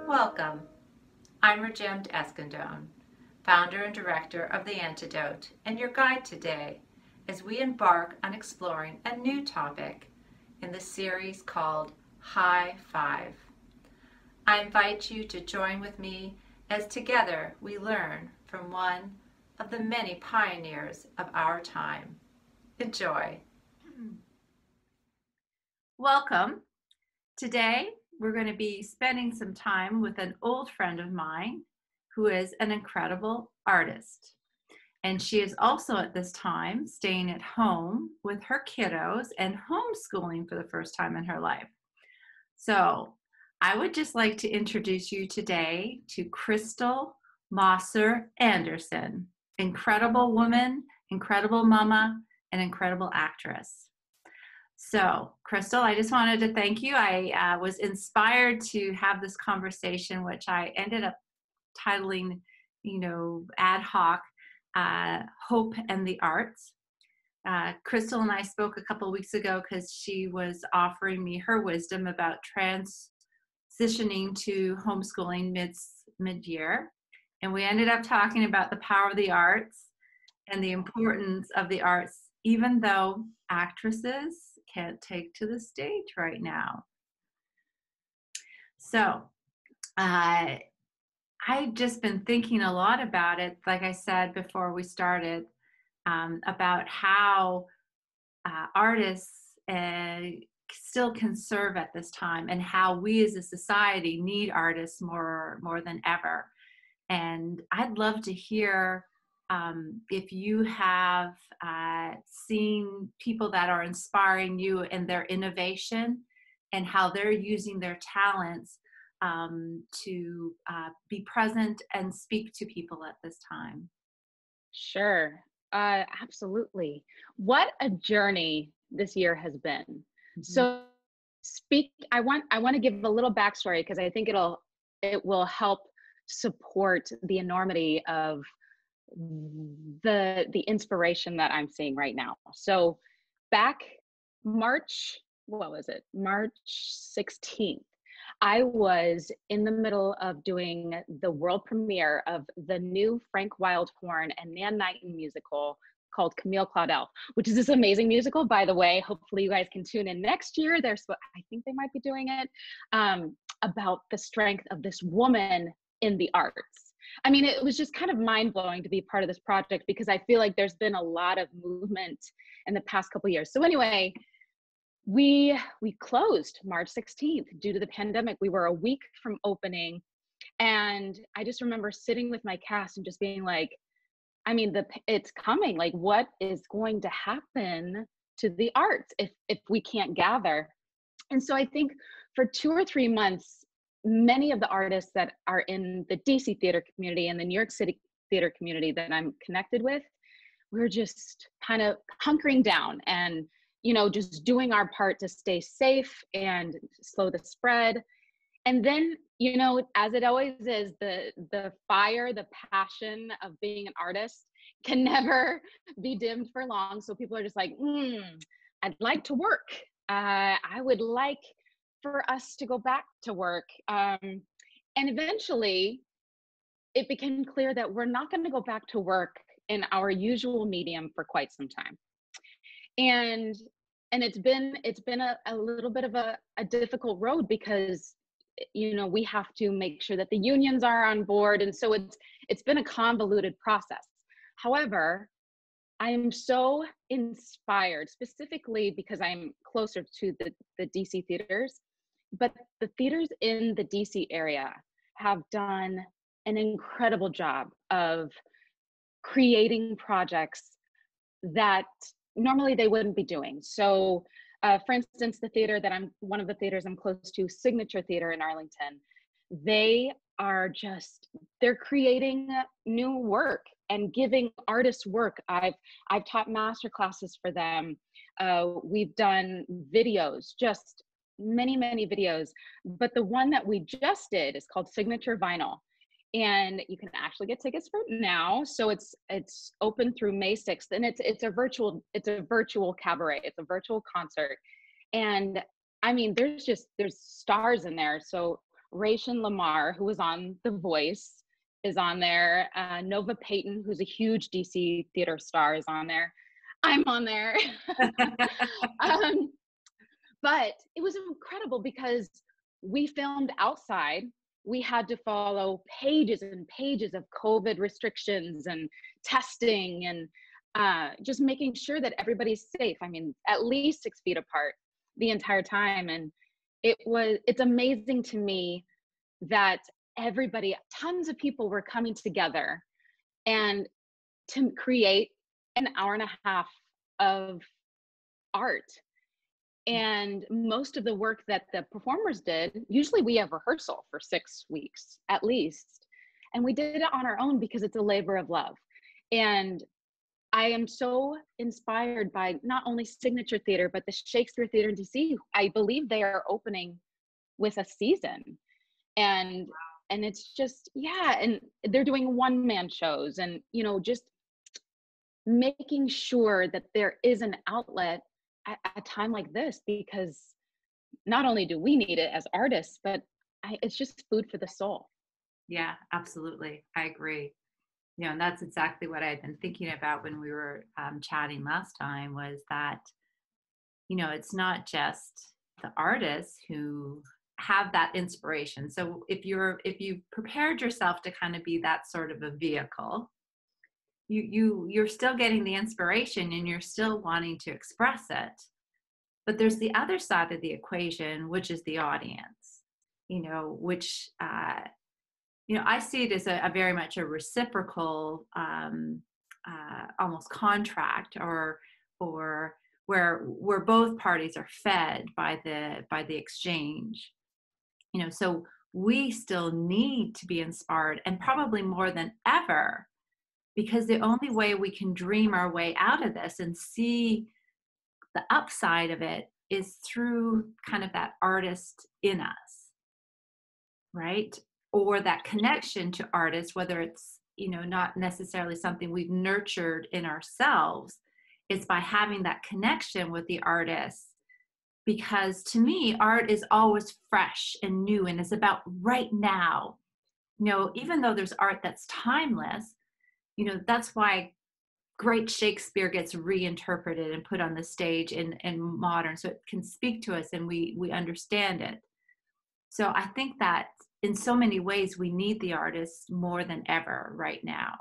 Welcome. I'm Rajemt Eskandone, founder and director of The Antidote, and your guide today as we embark on exploring a new topic in the series called High Five. I invite you to join with me as together we learn from one of the many pioneers of our time. Enjoy. Welcome. Today, we're going to be spending some time with an old friend of mine who is an incredible artist. And she is also at this time staying at home with her kiddos and homeschooling for the first time in her life. So I would just like to introduce you today to Crystal Mosser Anderson. Incredible woman, incredible mama, and incredible actress. So, Crystal, I just wanted to thank you. I was inspired to have this conversation, which I ended up titling, ad hoc, Hope and the Arts. Crystal and I spoke a couple of weeks ago because she was offering me her wisdom about transitioning to homeschooling mid-year. And we ended up talking about the power of the arts and the importance of the arts, even though actresses can't take to the stage right now. So I've just been thinking a lot about it, like I said before we started, about how artists still can serve at this time, and how we as a society need artists more than ever. And I'd love to hear if you have seen people that are inspiring you in their innovation and how they're using their talents to be present and speak to people at this time. Sure. Absolutely. What a journey this year has been. Mm-hmm. So I want to give a little backstory because I think it will help support the enormity of the inspiration that I'm seeing right now. So back March 16th, I was in the middle of doing the world premiere of the new Frank Wildhorn and Nan Knighton musical called Camille Claudel, which is this amazing musical, by the way. Hopefully you guys can tune in next year. I think they might be doing it, about the strength of this woman in the arts. I mean, it was just kind of mind-blowing to be part of this project because I feel like there's been a lot of movement in the past couple of years. So anyway, we closed March 16th due to the pandemic. We were a week from opening, and I just remember sitting with my cast and just being like, I mean, it's coming. Like, what is going to happen to the arts if we can't gather? And so I think for 2 or 3 months, many of the artists that are in the DC theater community and the New York City theater community that I'm connected with, we're just kind of hunkering down and, just doing our part to stay safe and slow the spread. And then, as it always is, the fire, the passion of being an artist can never be dimmed for long. So people are just like, I'd like to work. I would like for us to go back to work. And eventually it became clear that we're not going to go back to work in our usual medium for quite some time. And it's been a little bit of a difficult road because, we have to make sure that the unions are on board. And so it's been a convoluted process. However, I am so inspired, specifically because I'm closer to the DC theaters, but the theaters in the DC area have done an incredible job of creating projects that normally they wouldn't be doing. So, for instance, one of the theaters I'm close to, Signature Theater in Arlington, they're creating new work and giving artists work. I've taught master classes for them. We've done videos, just many videos, but the one that we just did is called Signature Vinyl, and you can actually get tickets for it now. So it's open through May 6th, and it's a virtual cabaret. It's a virtual concert, and I mean, there's stars in there. So Rachel Lamar, who was on The Voice, is on there. Nova Payton, who's a huge DC theater star, is on there. I'm on there. um, but it was incredible because we filmed outside. We had to follow pages and pages of COVID restrictions and testing and just making sure that everybody's safe. I mean, at least 6 feet apart the entire time. And it's amazing to me that everybody, tons of people were coming together and to create an hour and a half of art. And most of the work that the performers did, usually we have rehearsal for 6 weeks at least. And we did it on our own because it's a labor of love. And I am so inspired by not only Signature Theater, but the Shakespeare Theatre in DC. I believe they are opening with a season. And it's just, yeah, and they're doing one-man shows and, you know, just making sure that there is an outlet at a time like this, because not only do we need it as artists, but it's just food for the soul. Yeah, absolutely. I agree. You know, and that's exactly what I had been thinking about when we were chatting last time, was that, you know, it's not just the artists who have that inspiration. So if you've prepared yourself to kind of be that sort of a vehicle, you're still getting the inspiration and you're still wanting to express it. But there's the other side of the equation, which is the audience, you know, which you know, I see it as a very much a reciprocal almost contract, or where both parties are fed by the exchange. You know, so we still need to be inspired, and probably more than ever, because the only way we can dream our way out of this and see the upside of it is through kind of that artist in us, right? Or that connection to artists, whether it's, you know, not necessarily something we've nurtured in ourselves, it's by having that connection with the artists. Because to me, art is always fresh and new, and it's about right now. You know, even though there's art that's timeless, you know, that's why great Shakespeare gets reinterpreted and put on the stage in modern, so it can speak to us and we understand it. So I think that in so many ways we need the artists more than ever right now.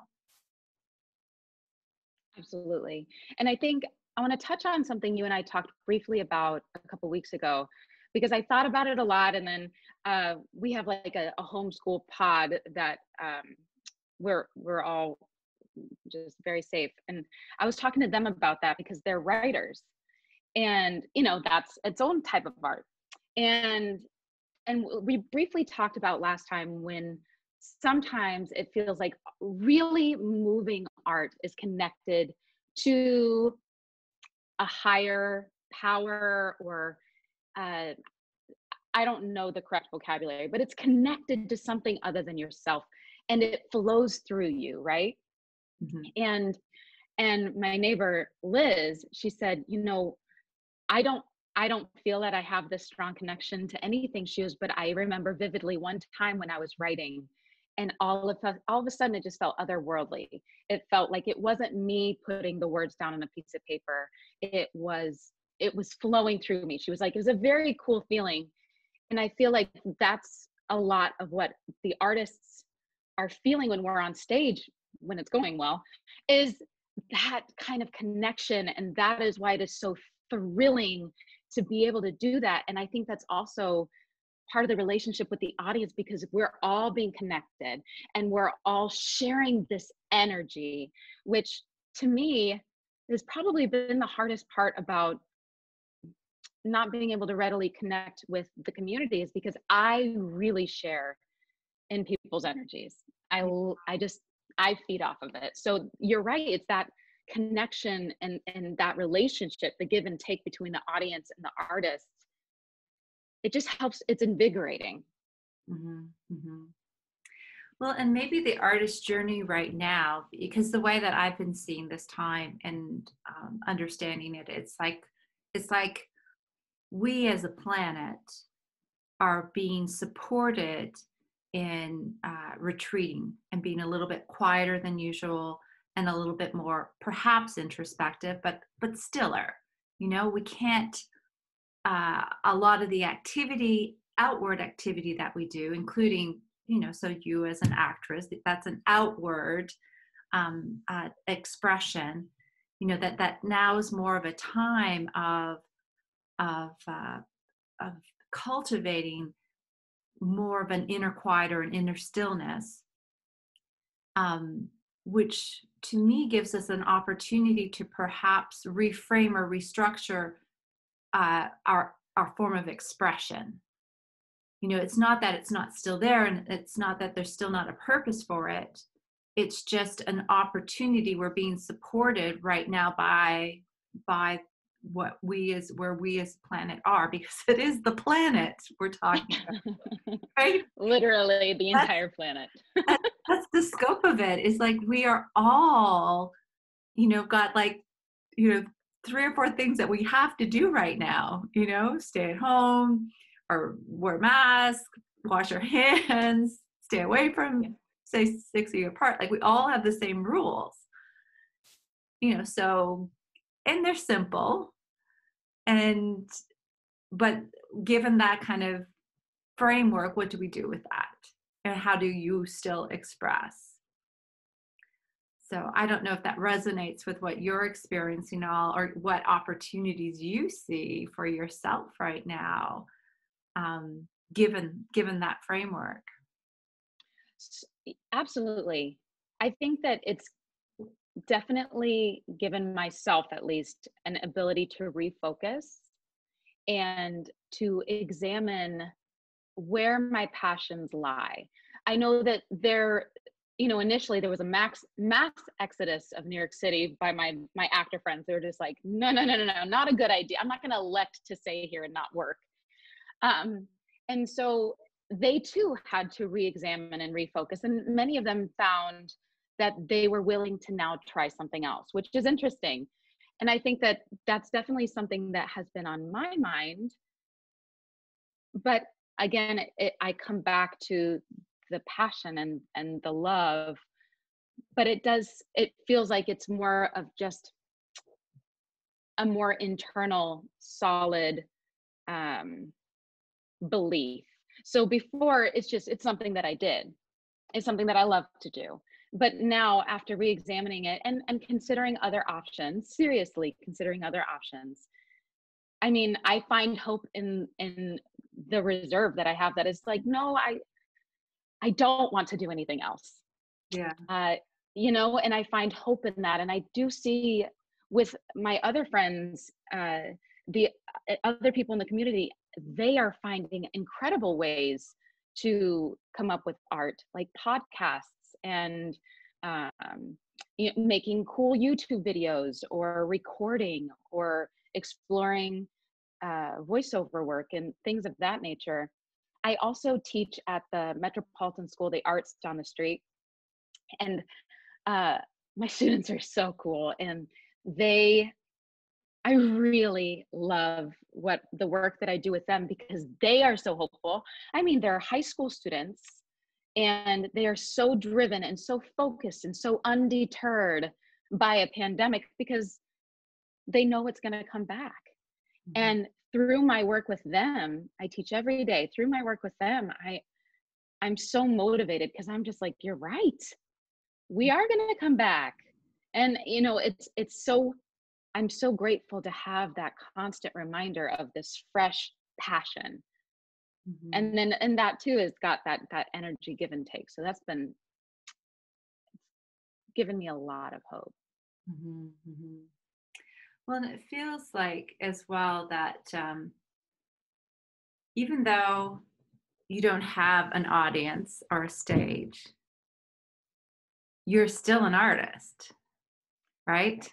Absolutely. And I think I want to touch on something you and I talked briefly about a couple weeks ago, because I thought about it a lot. And then we have like a homeschool pod that we're all just very safe. And I was talking to them about that because they're writers, and you know, that's its own type of art. And we briefly talked about last time when sometimes it feels like really moving art is connected to a higher power, or I don't know the correct vocabulary, but it's connected to something other than yourself, and it flows through you, right? Mm-hmm. And my neighbor Liz, she said, you know, I don't feel that I have this strong connection to anything. She was, but I remember vividly one time when I was writing, and all of a sudden it just felt otherworldly. It felt like it wasn't me putting the words down on a piece of paper. It was flowing through me. She was like, it was a very cool feeling. And I feel like that's a lot of what the artists are feeling when we're on stage, when it's going well, is that kind of connection. And that is why it is so thrilling to be able to do that. And I think that's also part of the relationship with the audience, because we're all being connected and we're all sharing this energy, which to me has probably been the hardest part about not being able to readily connect with the community, is because I really share in people's energies. I feed off of it. So you're right. It's that connection and that relationship, the give and take between the audience and the artist. It just helps. It's invigorating. Mm-hmm. Mm-hmm. Well, and maybe the artist's journey right now, because the way that I've been seeing this time and understanding it, it's like we as a planet are being supported in retreating and being a little bit quieter than usual and a little bit more perhaps introspective, but stiller. We can't a lot of the outward activity that we do, including, so you as an actress, that's an outward expression, that now is more of a time of, uh, of cultivating more of an inner quiet or an inner stillness, which to me gives us an opportunity to perhaps reframe or restructure our form of expression. It's not that it's not still there, and it's not that there's still not a purpose for it. It's just an opportunity. We're being supported right now by where we as a planet are, because it is the planet we're talking about, right? Literally the That's, entire planet. that's the scope of it. Is like we are all, got like, 3 or 4 things that we have to do right now. Stay at home, or wear masks, wash our hands, stay away from, say, 6 feet apart. Like we all have the same rules. So, and they're simple. But given that kind of framework, what do we do with that? And how do you still express? So I don't know if that resonates with what you're experiencing or what opportunities you see for yourself right now, given that framework. Absolutely. I think that it's definitely given myself, at least, an ability to refocus and to examine where my passions lie. I know that initially there was a mass exodus of New York City by my actor friends. They were just like, no, not a good idea. I'm not going to elect to stay here and not work. And so they too had to re-examine and refocus. And many of them found that they were willing to now try something else, which is interesting. And I think that that's definitely something that has been on my mind. But again, I come back to the passion and the love, but it feels like it's more of just a more internal, solid belief. So before, it's something that I did. It's something that I love to do. But now, after re-examining it and considering other options, seriously considering other options, I mean, I find hope in the reserve that I have, that is like, no, I don't want to do anything else. Yeah. And I find hope in that. And I do see with my other friends, the other people in the community, they are finding incredible ways to come up with art, like podcasts and making cool YouTube videos, or recording, or exploring voiceover work and things of that nature. I also teach at the Metropolitan School, the arts down the street. And my students are so cool. And I really love the work that I do with them, because they are so hopeful. I mean, they're high school students, and they are so driven and so focused and so undeterred by a pandemic, because they know it's going to come back. Mm-hmm. And through my work with them, I teach every day. Through my work with them, I'm so motivated, because I'm just like, you're right. We are going to come back. And, I'm so grateful to have that constant reminder of this fresh passion. Mm-hmm. And that too has got that energy give and take. So that's been given me a lot of hope. Mm-hmm. Mm-hmm. Well, and it feels like as well that even though you don't have an audience or a stage, you're still an artist, right?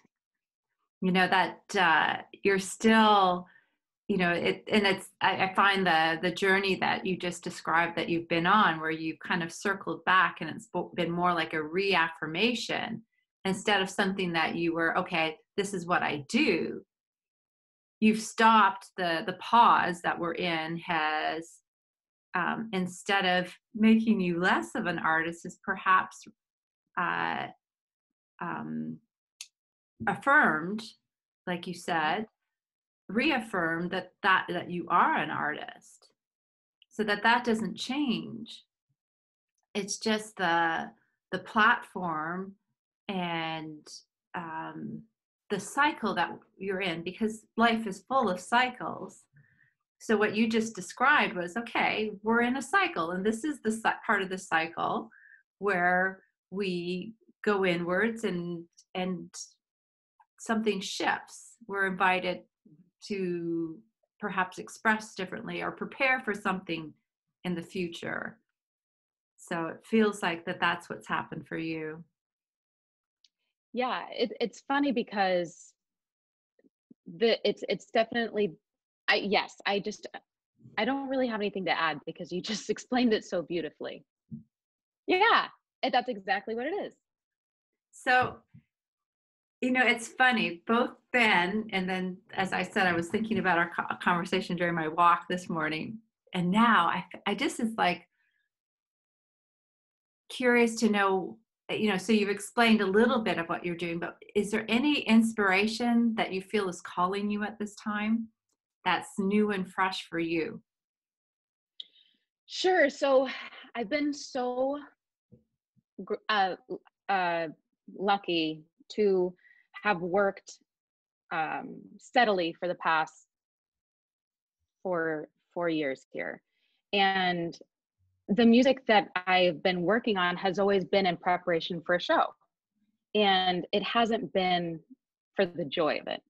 That you're still, I find the journey that you just described that you've been on, where you've kind of circled back, and it's been more like a reaffirmation instead of something that you were, okay, this is what I do. You've stopped the pause that we're in has instead of making you less of an artist, is perhaps uh, um, affirmed, like you said, reaffirmed that you are an artist, so that doesn't change. It's just the platform and um, the cycle that you're in, because life is full of cycles. So what you just described was, okay, we're in a cycle, and this is the part of the cycle where we go inwards and something shifts. We're invited to perhaps express differently or prepare for something in the future. So it feels like that's what's happened for you. Yeah, it's funny because it's definitely, I don't really have anything to add because you just explained it so beautifully. Yeah, that's exactly what it is. So, it's funny, both then and then, as I said, I was thinking about our conversation during my walk this morning. And now I just is like curious to know, so you've explained a little bit of what you're doing, but is there any inspiration that you feel is calling you at this time that's new and fresh for you? Sure. So I've been so uh, uh, lucky to have worked steadily for the past 4 years here. And the music that I've been working on has always been in preparation for a show. And it hasn't been for the joy of it.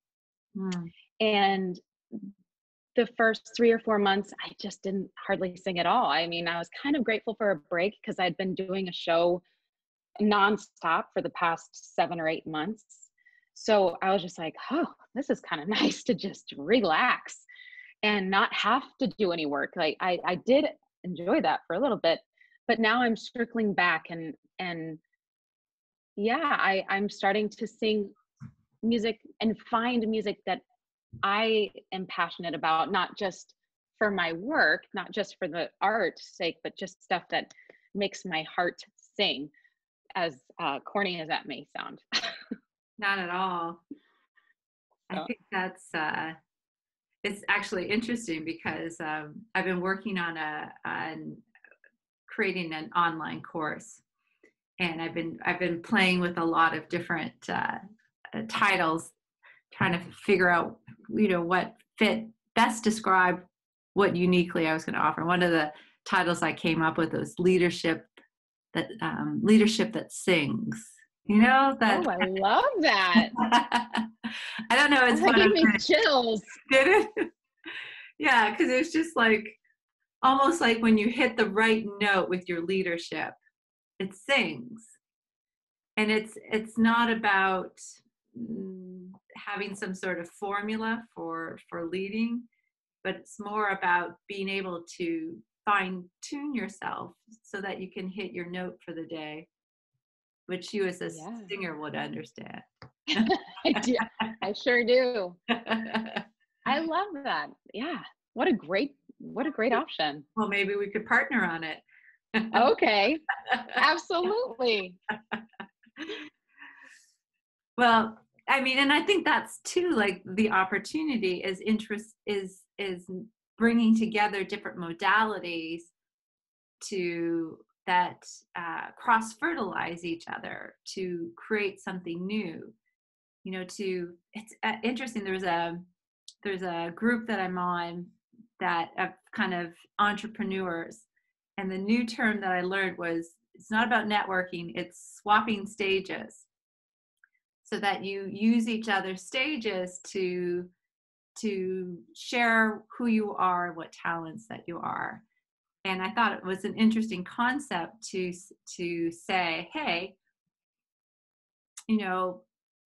Mm. And the first 3 or 4 months, I just didn't hardly sing at all. I mean, I was kind of grateful for a break because I'd been doing a show nonstop for the past 7 or 8 months. So I was just like, oh, this is kind of nice to just relax and not have to do any work. Like I did enjoy that for a little bit, but now I'm circling back and yeah, I'm starting to sing music and find music that I am passionate about, not just for my work, not just for the art's sake, but just stuff that makes my heart sing, as corny as that may sound. Not at all. I So, think that's it's actually interesting because I've been working on creating an online course, and I've been playing with a lot of different titles, trying to figure out what fit best describe what uniquely I was going to offer. One of the titles I came up with was leadership that sings. That. oh, I love that. I don't know. It's Oh, that one of gave me chills. did it? Yeah, because it's just like almost like when you hit the right note with your leadership, it sings. And it's not about having some sort of formula for leading, but it's more about being able to fine tune yourself so that you can hit your note for the day, which you as a Yeah, singer would understand. I do. I sure do. I love that. Yeah. What a great option. Well, maybe we could partner on it. Okay. Absolutely. Well, I mean, and I think that's too, like, the opportunity is interest is bringing together different modalities to that cross fertilize each other to create something new. It's interesting. There's a group that I'm on that kind of entrepreneurs, and the new term that I learned was, it's not about networking, it's swapping stages, so that you use each other's stages to share who you are, what talents that you are. And I thought it was an interesting concept to say, hey,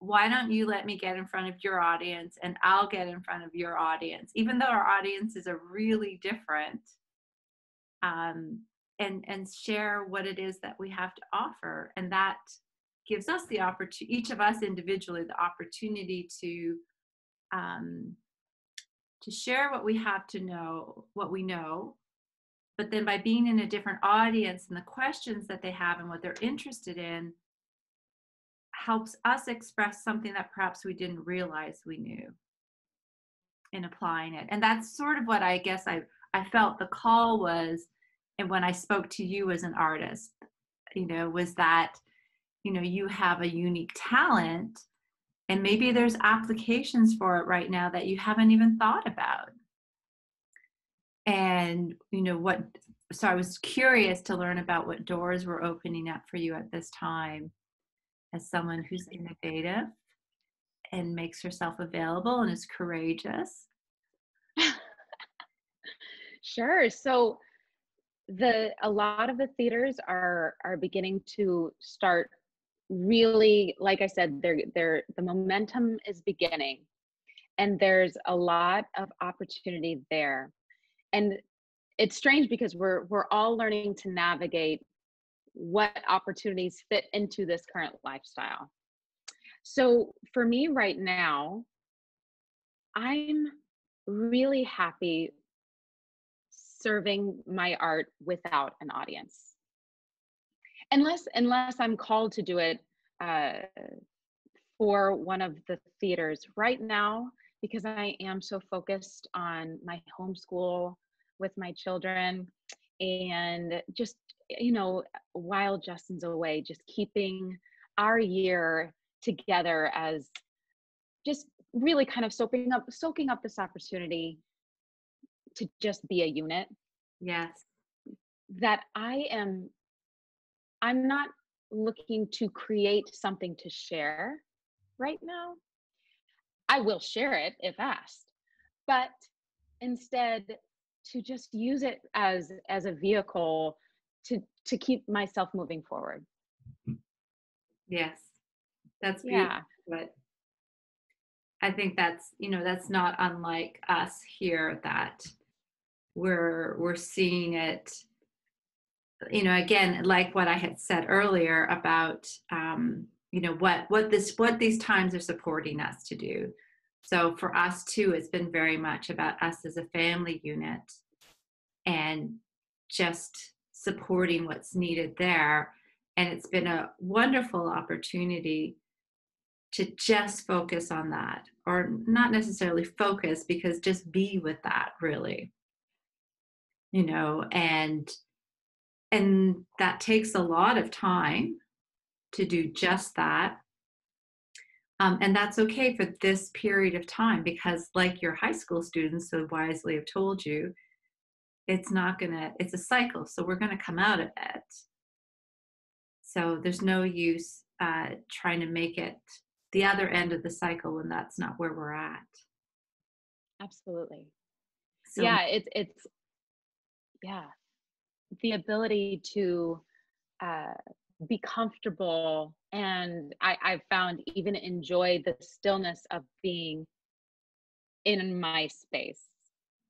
why don't you let me get in front of your audience and I'll get in front of your audience, even though our audiences are really different, and share what it is that we have to offer. And that gives us the opportunity, each of us individually, the opportunity to share what we have to know, what we know, But then by being in a different audience and the questions that they have and what they're interested in helps us express something that perhaps we didn't realize we knew in applying it. And that's sort of what I guess I felt the call was, and when I spoke to you as an artist, was that, you have a unique talent and maybe there's applications for it right now that you haven't even thought about. And, so I was curious to learn about what doors were opening up for you at this time as someone who's innovative and makes herself available and is courageous. Sure. So a lot of the theaters are beginning to start really, like I said, the momentum is beginning, and there's a lot of opportunity there. And it's strange because we're all learning to navigate what opportunities fit into this current lifestyle. So for me right now, I'm really happy serving my art without an audience. Unless I'm called to do it uh, for one of the theaters right now, because I am so focused on my homeschool with my children, and just, while Justin's away, just keeping our year together, as just really kind of soaking up this opportunity to just be a unit. Yes. That I'm not looking to create something to share right now. I will share it if asked, but instead to just use it as a vehicle to keep myself moving forward. Yes. That's beautiful. Yeah, But I think that's not unlike us here, that we're seeing it, again, like what I had said earlier about, what these times are supporting us to do. So for us too, it's been very much about us as a family unit and just supporting what's needed there. And it's been a wonderful opportunity to just focus on that, or not necessarily focus, because just be with that, really, and that takes a lot of time to do just that. And that's okay for this period of time, because like your high school students so wisely have told you, it's a cycle. So we're going to come out of it. So there's no use trying to make it the other end of the cycle when that's not where we're at. absolutely. So Yeah, it's yeah, the ability to uh, be comfortable, and I've found even enjoy the stillness of being in my space.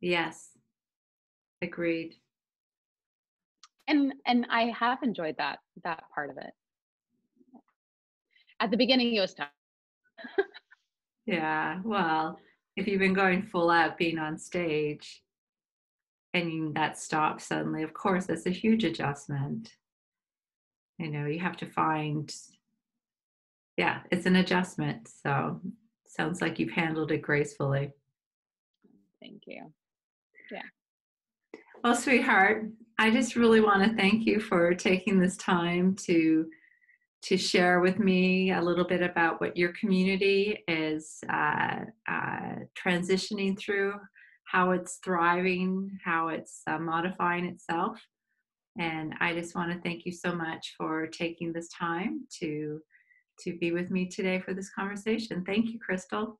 yes, agreed. And I have enjoyed that part of it. At the beginning it was tough. Yeah. Well, if you've been going full out being on stage and that stops suddenly, of course, that's a huge adjustment. You have to find, yeah, it's an adjustment. So sounds like you've handled it gracefully. Thank you. Yeah. Well, sweetheart, I just really want to thank you for taking this time to share with me a little bit about what your community is transitioning through, how it's thriving, how it's modifying itself. And I just want to thank you so much for taking this time to be with me today for this conversation. Thank you, Crystal.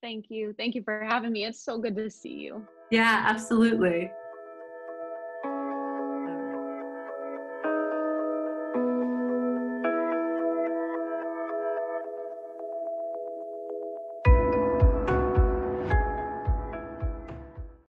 Thank you. Thank you for having me. It's so good to see you. Yeah, absolutely.